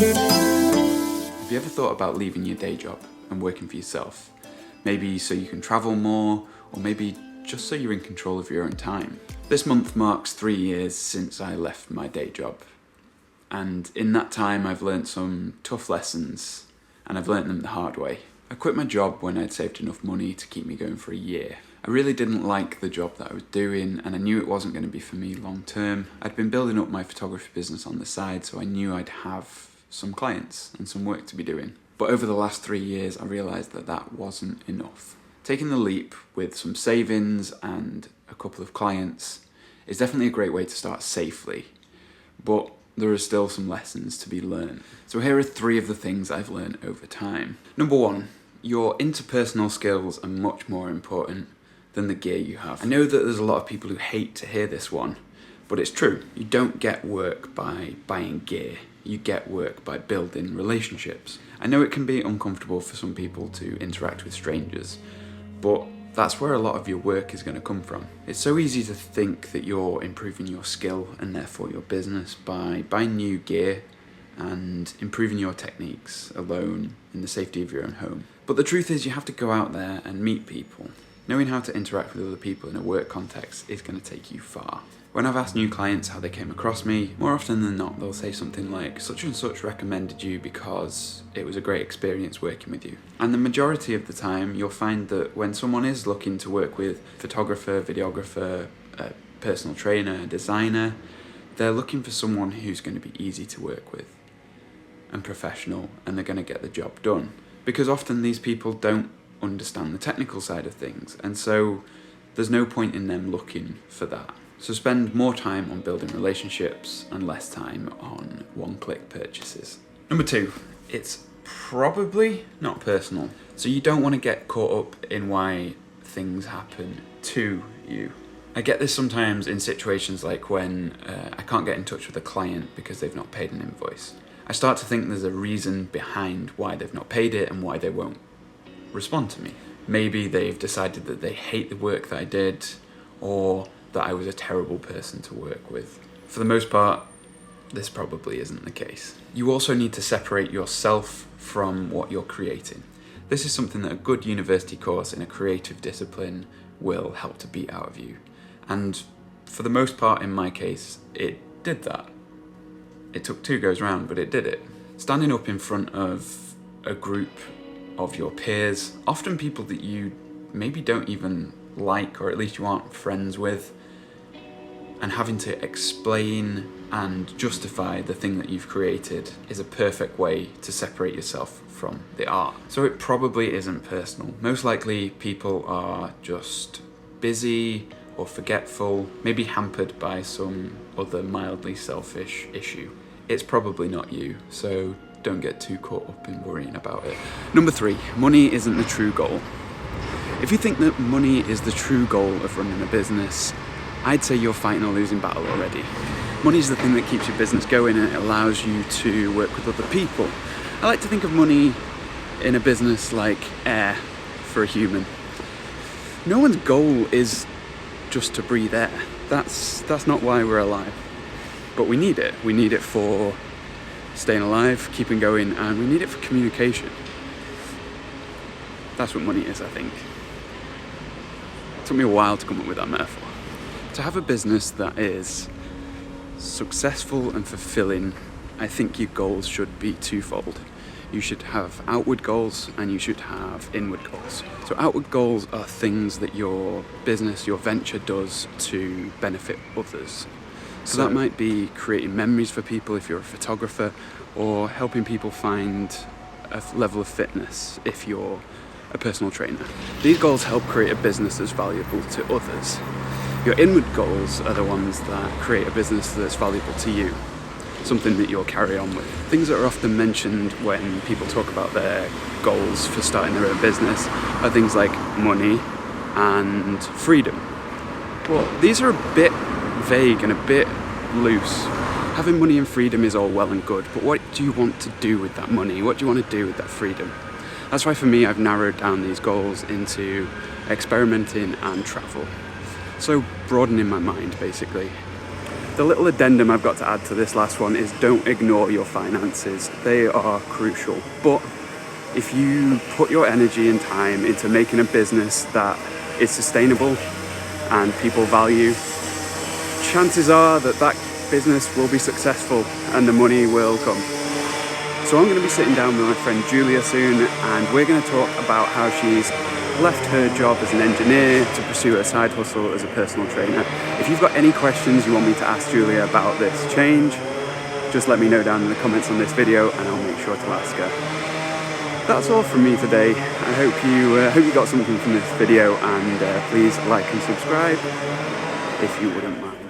Have you ever thought about leaving your day job and working for yourself? Maybe so you can travel more, or maybe just so you're in control of your own time. This month marks 3 years since I left my day job. And in that time I've learned some tough lessons, and I've learned them the hard way. I quit my job when I'd saved enough money to keep me going for a year. I really didn't like the job that I was doing, and I knew it wasn't going to be for me long term. I'd been building up my photography business on the side, so I knew I'd have some clients and some work to be doing. But over the last 3 years, I realised that that wasn't enough. Taking the leap with some savings and a couple of clients is definitely a great way to start safely, but there are still some lessons to be learned. So here are 3 of the things I've learned over time. Number 1, your interpersonal skills are much more important than the gear you have. I know that there's a lot of people who hate to hear this one, but it's true. You don't get work by buying gear. You get work by building relationships. I know it can be uncomfortable for some people to interact with strangers, but that's where a lot of your work is going to come from. It's so easy to think that you're improving your skill and therefore your business by buying new gear and improving your techniques alone in the safety of your own home. But the truth is, you have to go out there and meet people. Knowing how to interact with other people in a work context is going to take you far. When I've asked new clients how they came across me, more often than not they'll say something like, such and such recommended you because it was a great experience working with you. And the majority of the time you'll find that when someone is looking to work with a photographer, videographer, a personal trainer, a designer, they're looking for someone who's going to be easy to work with and professional, and they're going to get the job done. Because often these people don't understand the technical side of things, and so there's no point in them looking for that. So spend more time on building relationships and less time on one-click purchases. Number 2, it's probably not personal. So you don't want to get caught up in why things happen to you. I get this sometimes in situations like when I can't get in touch with a client because they've not paid an invoice. I start to think there's a reason behind why they've not paid it and why they won't respond to me. Maybe they've decided that they hate the work that I did, or that I was a terrible person to work with. For the most part, this probably isn't the case. You also need to separate yourself from what you're creating. This is something that a good university course in a creative discipline will help to beat out of you. And for the most part, in my case, it did that. It took 2 goes round, but it did it. Standing up in front of a group of your peers, often people that you maybe don't even like, or at least you aren't friends with, and having to explain and justify the thing that you've created is a perfect way to separate yourself from the art. So it probably isn't personal. Most likely people are just busy or forgetful, maybe hampered by some other mildly selfish issue. It's probably not you, so don't get too caught up in worrying about it. Number 3, money isn't the true goal. If you think that money is the true goal of running a business, I'd say you're fighting a losing battle already. Money is the thing that keeps your business going, and it allows you to work with other people. I like to think of money in a business like air for a human. No one's goal is just to breathe air. That's not why we're alive. But we need it. We need it for staying alive, keeping going, and we need it for communication. That's what money is, I think. It took me a while to come up with that metaphor. To have a business that is successful and fulfilling, I think your goals should be twofold. You should have outward goals and you should have inward goals. So outward goals are things that your business, your venture does to benefit others. So that might be creating memories for people if you're a photographer, or helping people find a level of fitness if you're a personal trainer. These goals help create a business that's valuable to others. Your inward goals are the ones that create a business that's valuable to you, something that you'll carry on with. Things that are often mentioned when people talk about their goals for starting their own business are things like money and freedom. Well, these are a bit vague and a bit loose. Having money and freedom is all well and good, but what do you want to do with that money? What do you want to do with that freedom? That's why for me I've narrowed down these goals into experimenting and travel. So broadening my mind, basically. The little addendum I've got to add to this last one is don't ignore your finances. They are crucial. But if you put your energy and time into making a business that is sustainable and people value, chances are that that business will be successful and the money will come. So I'm going to be sitting down with my friend Julia soon, and we're going to talk about how she's left her job as an engineer to pursue a side hustle as a personal trainer. If you've got any questions you want me to ask Julia about this change, just let me know down in the comments on this video and I'll make sure to ask her. That's all from me today. I hope you got something from this video, and please like and subscribe if you wouldn't mind.